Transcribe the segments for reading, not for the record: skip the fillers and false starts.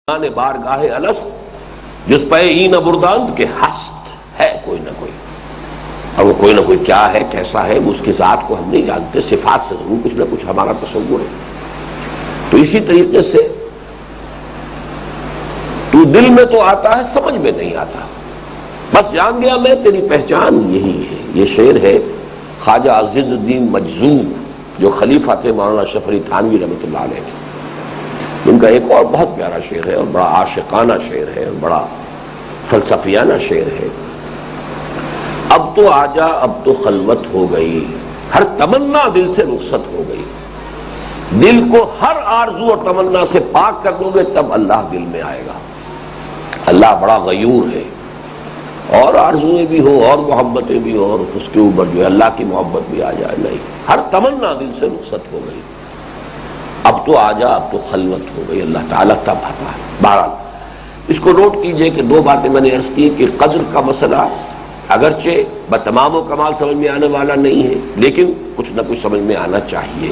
بارگاہ الست جس پہ این برداند کے ہست ہے کوئی نہ کوئی، اور وہ کوئی نہ کوئی کیا ہے، کیسا ہے، اس کی ذات کو ہم نہیں جانتے، صفات سے ضرور کچھ نہ کچھ ہمارا تصور ہے۔ تو اسی طریقے سے تو دل میں تو آتا ہے، سمجھ میں نہیں آتا، بس جان گیا میں تیری پہچان یہی ہے۔ یہ شعر ہے خواجہ عز الدین مجذوب جو خلیفہ تھے مولانا اشرف علی تھانوی رحمۃ اللہ علیہ کے، ان کا ایک اور بہت پیارا شعر ہے اور بڑا عاشقانہ شعر ہے اور بڑا فلسفیانہ شعر ہے۔ اب تو آجا اب تو خلوت ہو گئی، ہر تمنا دل سے رخصت ہو گئی، دل کو ہر آرزو اور تمنا سے پاک کر دو گے تب اللہ دل میں آئے گا۔ اللہ بڑا غیور ہے، اور آرزویں بھی ہو اور محبتیں بھی ہو اور اس کے اوپر جو ہے اللہ کی محبت بھی آ جائے، نہیں، ہر تمنا دل سے رخصت ہو گئی، اب تو آجا اب تو خلوت ہو گئی، اللہ تعالیٰ تب آتا ہے۔ بہرحال اس کو نوٹ کیجئے کہ دو باتیں میں نے عرض کی کہ قدر کا مسئلہ اگرچہ بتمام و کمال سمجھ میں آنے والا نہیں ہے، لیکن کچھ نہ کچھ سمجھ میں آنا چاہیے،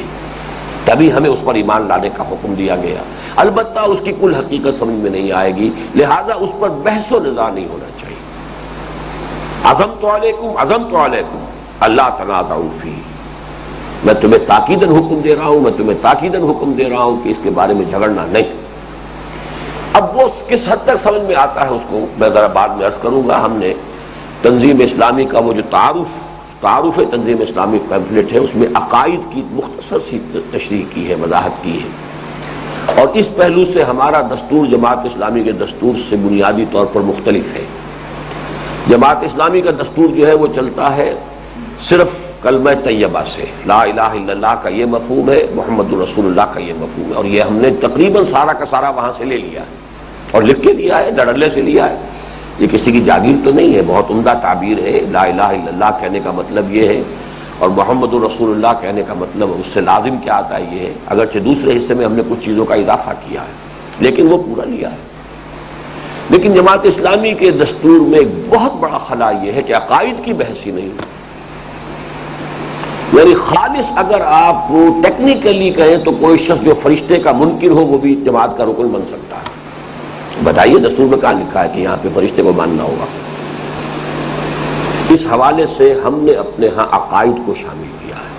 تبھی ہمیں اس پر ایمان لانے کا حکم دیا گیا۔ البتہ اس کی کل حقیقت سمجھ میں نہیں آئے گی، لہذا اس پر بحث و نزاع نہیں ہونا چاہیے۔ عزمت علیکم اللہ تنازعوا فیہ، میں تمہیں تاکیداً حکم دے رہا ہوں، میں تمہیں تاکیداً حکم دے رہا ہوں کہ اس کے بارے میں جھگڑنا نہیں۔ اب وہ کس حد تک سمجھ میں آتا ہے اس کو میں ذرا بعد میں عرض کروں گا۔ ہم نے تنظیم اسلامی کا وہ جو تعارف تنظیم اسلامی پیمفلیٹ ہے، اس میں عقائد کی مختصر سی تشریح کی ہے، وضاحت کی ہے، اور اس پہلو سے ہمارا دستور جماعت اسلامی کے دستور سے بنیادی طور پر مختلف ہے۔ جماعت اسلامی کا دستور جو ہے وہ چلتا ہے صرف کلمہ طیبہ سے، لا الہ الا اللہ کا یہ مفہوم ہے، محمد رسول اللہ کا یہ مفہوم ہے، اور یہ ہم نے تقریباً سارا کا سارا وہاں سے لے لیا ہے اور لکھ کے لیا ہے، دھڑلے سے لیا ہے، یہ کسی کی جاگیر تو نہیں ہے، بہت عمدہ تعبیر ہے۔ لا الہ الا اللہ کہنے کا مطلب یہ ہے، اور محمد رسول اللہ کہنے کا مطلب اس سے لازم کیا آتا ہے یہ ہے، اگرچہ دوسرے حصے میں ہم نے کچھ چیزوں کا اضافہ کیا ہے لیکن وہ پورا لیا ہے۔ لیکن جماعت اسلامی کے دستور میں ایک بہت بڑا خلا یہ ہے کہ عقائد کی بحث ہی نہیں، یعنی خالص اگر آپ ٹیکنیکلی کہیں تو کوئی شخص جو فرشتے کا منکر ہو وہ بھی جماعت کا رکن بن سکتا ہے۔ بتائیے دستور میں کہاں لکھا ہے کہ یہاں پہ فرشتے کو ماننا ہوگا؟ اس حوالے سے ہم نے اپنے ہاں عقائد کو شامل کیا ہے،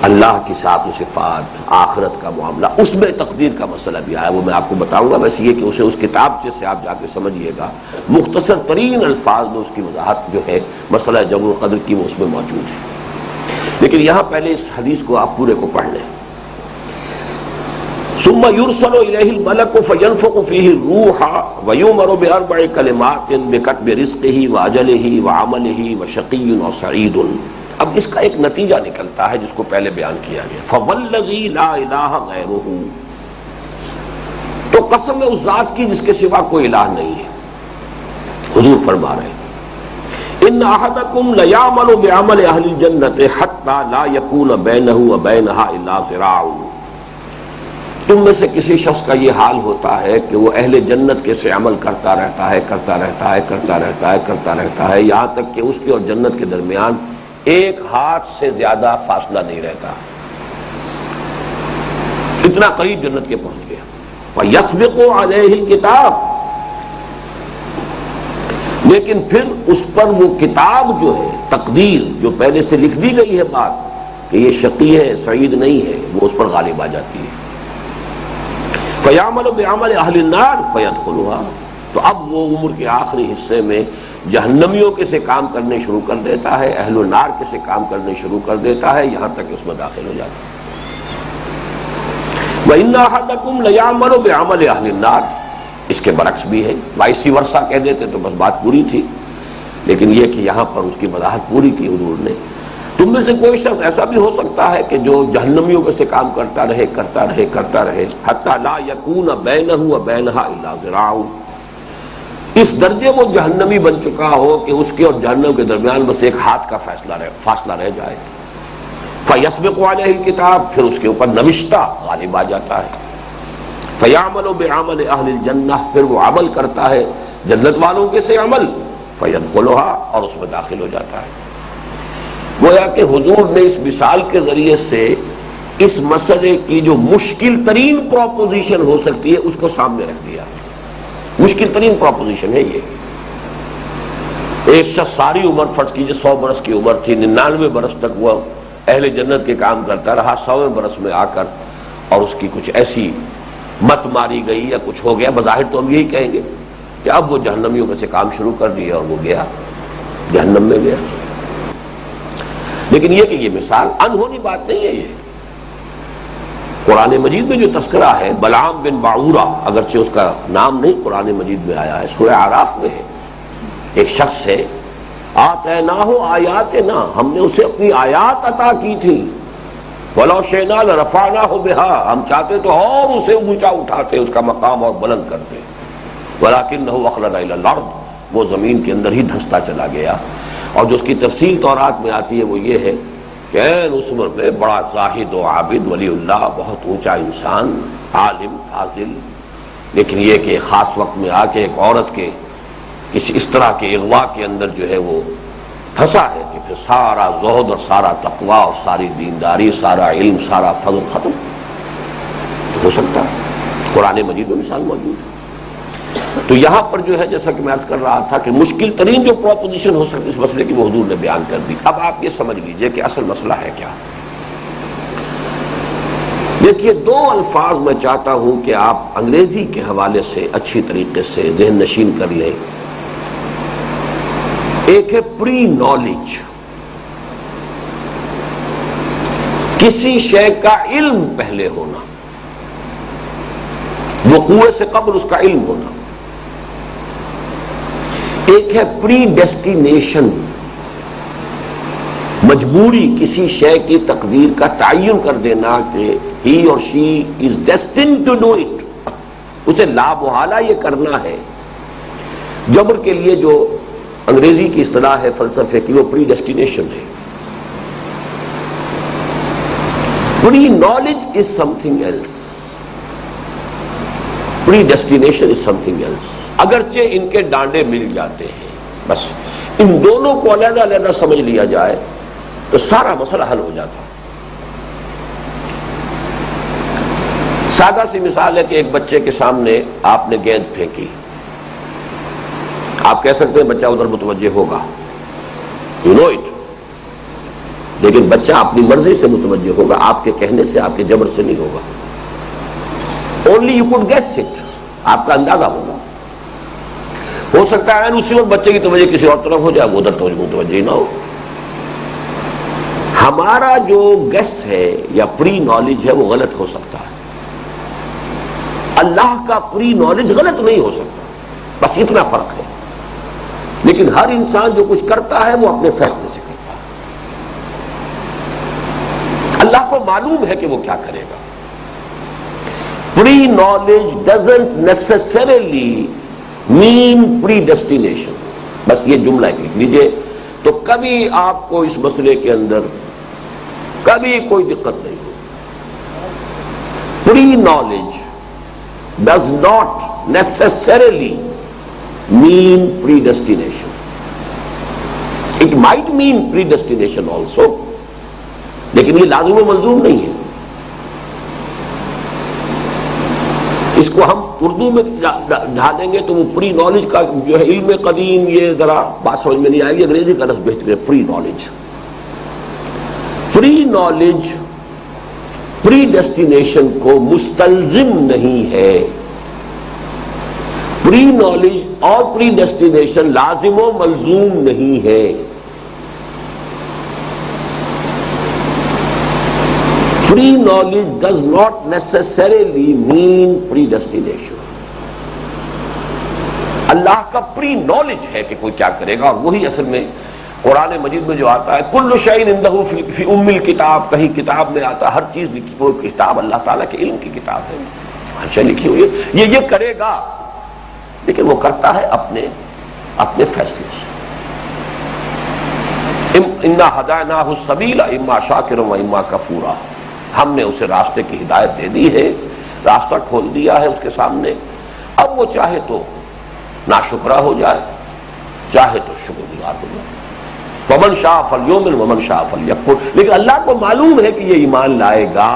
اللہ کی صفات و صفات، آخرت کا معاملہ، اس میں تقدیر کا مسئلہ بھی آیا، وہ میں آپ کو بتاؤں گا۔ بس یہ کہ اسے اس کتاب سے آپ جا کے سمجھیے گا، مختصر ترین الفاظ میں اس کی وضاحت جو ہے مسئلہ جبر و قدر کی وہ اس میں موجود ہے۔ لیکن یہاں پہلے اس حدیث کو آپ پورے کو پڑھ لیں۔ ثم يرسل إليه الملك فينفخ فيه الروح ويؤمر بأربع كلمات بكتب رزقه وأجله وعمله وشقي أو سعيد۔ اب اس کا ایک نتیجہ نکلتا ہے جس کو پہلے بیان کیا گیا، فوالذی لا الہ غیرہ، تو قسم ہے اس ذات کی جس کے سوا کوئی الہ نہیں ہے۔ حضور فرما رہے ہیں ان احدکم لیعمل بعمل اہل الجنۃ حتی لا یکون بینہ وبینہا الا ذراع، تم میں سے کسی شخص کا یہ حال ہوتا ہے کہ وہ اہل جنت کے سے عمل کرتا رہتا ہے یہاں تک کہ اس کے اور جنت کے درمیان ایک ہاتھ سے زیادہ فاصلہ نہیں رہتا، اتنا قریب جنت کے پہنچ گیا۔ فَيَسْبِقُ عَلَيْهِ الْكِتَابُ، لیکن پھر اس پر وہ کتاب جو ہے، تقدیر جو پہلے سے لکھ دی گئی ہے بات کہ یہ شقی ہے سعید نہیں ہے، وہ اس پر غالب آ جاتی ہے۔ فَيَعْمَلُ بِعَمَلِ أَهْلِ النَّارِ فَيَدْخُلُهَا، تو اب وہ عمر کے آخری حصے میں جہنمیوں کے سے کام کرنے شروع کر دیتا ہے، اہل النار کے سے کام کرنے شروع کر دیتا ہے، یہاں تک کہ اس میں داخل ہو جاتا ہے۔ وَإِنَّ أَحَدَكُمْ لَيَعْمَلُ بِعَمَلِ أَهْلِ النَّارِ، اس کے برعکس بھی ہے، وائسی ورثہ کہہ دیتے تو بس بات پوری تھی، لیکن یہ کہ یہاں پر اس کی وضاحت پوری کی حضور نے۔ تم میں سے کوئی شخص ایسا بھی ہو سکتا ہے کہ جو جہنمیوں کے سے کام کرتا رہے حتی لا یکون بینہ وبینہا الا ذراع، اس درجے وہ جہنمی بن چکا ہو کہ اس کے اور جہنم کے درمیان بس ایک ہاتھ کا فاصلہ رہ جائے۔ فیسبق علیہ الکتاب، پھر اس کے اوپر نوشتہ غالب آ جاتا ہے۔ فیعمل بعمل اہل الجنہ، پھر وہ عمل کرتا ہے جنت والوں کے سے عمل، فیدخلھا، اور اس میں داخل ہو جاتا ہے۔ گویا کہ حضور نے اس مثال کے ذریعے سے اس مسئلے کی جو مشکل ترین پروپوزیشن ہو سکتی ہے اس کو سامنے رکھ دیا. مشکل ترین پروپوزیشن ہے یہ. ایک شخص ساری عمر فرض کیجئے 100 برس کی عمر تھی، 99 برس تک وہ اہل جنت کے کام کرتا رہا، 100ویں برس میں آ کر اور اس کی کچھ ایسی مت ماری گئی یا کچھ ہو گیا. بظاہر تو ہم یہی کہیں گے کہ اب وہ جہنمیوں میں سے کام شروع کر دیا اور وہ گیا جہنم میں گیا. لیکن یہ کہ یہ مثال انہونی بات نہیں ہے. یہ قرآن مجید میں جو تذکرہ ہے بلعام بن باعورہ، اگرچہ اس کا نام نہیں قرآن مجید میں آیا ہے، سورہ اعراف میں ہے. ایک شخص ہے آتیناہ آیاتنا، ہم نے اسے اپنی آیات عطا کی تھی. وَلَوْ شِئْنَا لَرَفَعْنَاهُ بِهَا، ہم چاہتے تو اور اسے اونچا اٹھاتے، اس کا مقام اور بلند کرتے. وَلَكِنَّهُ أَخْلَدَ إِلَى الْأَرْضِ، وہ زمین کے اندر ہی دھستا چلا گیا. اور جو اس کی تفصیل تورات میں آتی ہے وہ یہ ہے کہ اس عمر میں بڑا زاہد و عابد ولی اللہ، بہت اونچا انسان، عالم فاضل، لیکن یہ کہ خاص وقت میں آ کے ایک عورت کے کسی اس طرح کے اغوا کے اندر جو ہے وہ پھنسا ہے کہ پھر سارا زہد اور سارا تقویٰ اور ساری دینداری، سارا علم، سارا فضل ختم ہو سکتا ہے. قرآن مجید میں مثال موجود ہے. تو یہاں پر جو ہے جیسا کہ میں عرض کر رہا تھا کہ مشکل ترین جو پروپوزیشن ہو سکتی اس مسئلے کی وہ حضور نے بیان کر دی. اب آپ یہ سمجھ لیجئے کہ اصل مسئلہ ہے کیا. دیکھیے 2 الفاظ میں چاہتا ہوں کہ آپ انگریزی کے حوالے سے اچھی طریقے سے ذہن نشین کر لیں. ایک ہے پری نالج، کسی شے کا علم پہلے ہونا، وقوع سے قبل اس کا علم ہونا. ایک ہے پری ڈیسٹینیشن، مجبوری کسی شے کی تقدیر کا تعین کر دینا کہ ہی اور شی از ڈیسٹینڈ ٹو ڈو اٹ، اسے لا محالہ یہ کرنا ہے. جبر کے لیے جو انگریزی کی اصطلاح ہے فلسفے کی وہ پری ڈیسٹینیشن ہے. Preknowledge is something else, predestination is something else. اگرچہ ان کے ڈانڈے مل جاتے ہیں، بس ان دونوں کو علیحدہ علیحدہ سمجھ لیا جائے تو سارا مسئلہ حل ہو جاتا. سادہ سی مثال ہے کہ ایک بچے کے سامنے آپ نے گیند پھینکی، آپ کہہ سکتے ہیں بچہ ادھر متوجہ ہوگا، یو نو اٹ، لیکن بچہ اپنی مرضی سے متوجہ ہوگا، آپ کے کہنے سے، آپ کے جبر سے نہیں ہوگا. Only you could guess it, آپ کا اندازہ ہوگا. ہو سکتا ہے اسی وقت بچے کی توجہ کسی اور طرف ہو جائے، وہ ادھر متوجہ ہی نہ ہو. ہمارا جو گیس ہے یا پری نالج ہے وہ غلط ہو سکتا ہے. اللہ کا پری نالج غلط نہیں ہو سکتا، بس اتنا فرق ہے. لیکن ہر انسان جو کچھ کرتا ہے وہ اپنے فیصلے سے کرتا ہے. اللہ کو معلوم ہے کہ وہ کیا کرے گا. Preknowledge doesn't necessarily mean predestination. بس یہ جملہ لکھ لیجئے تو کبھی آپ کو اس مسئلے کے اندر کبھی کوئی دقت نہیں ہو. Preknowledge does not necessarily mean predestination. It might mean predestination also, لیکن یہ لازم و ملزوم نہیں ہے. اس کو ہم اردو میں ڈھالیں گے تو وہ پری نالج کا جو ہے علم قدیم، یہ ذرا بات سمجھ میں نہیں آئے گی. انگریزی کا لفظ بہتر ہے پری نالج. پری نالج پری ڈیسٹینیشن کو مستلزم نہیں ہے. پری نالج اور پری ڈیسٹینیشن لازم و ملزوم نہیں ہے. Preknowledge does not necessarily mean predestination. اللہ کا پری نالج ہے کہ کوئی کیا کرے گا، اور وہی اصل میں قرآن مجید میں جو آتا ہے کل شیء عنده فی ام الکتاب، کہیں کتاب میں آتا ہے ہر چیز لکھی ہوئی. کتاب اللہ تعالیٰ کے علم کی کتاب ہے، ہر شے لکھی ہوئی ہے. یہ کرے گا، لیکن وہ کرتا ہے اپنے فیصلے سے. انا ہدیناہ السبیل اما شاکرا و اما کفورا. ہم نے اسے راستے کی ہدایت دے دی ہے، راستہ کھول دیا ہے اس کے سامنے. اب وہ چاہے تو ناشکرا ہو جائے، چاہے تو شکر گزار ہو جائے. فمن شاء فلیؤمن ومن شاء فلیکفر، لیکن اللہ کو معلوم ہے کہ یہ ایمان لائے گا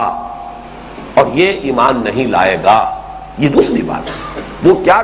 اور یہ ایمان نہیں لائے گا، یہ دوسری بات ہے۔ وہ کیا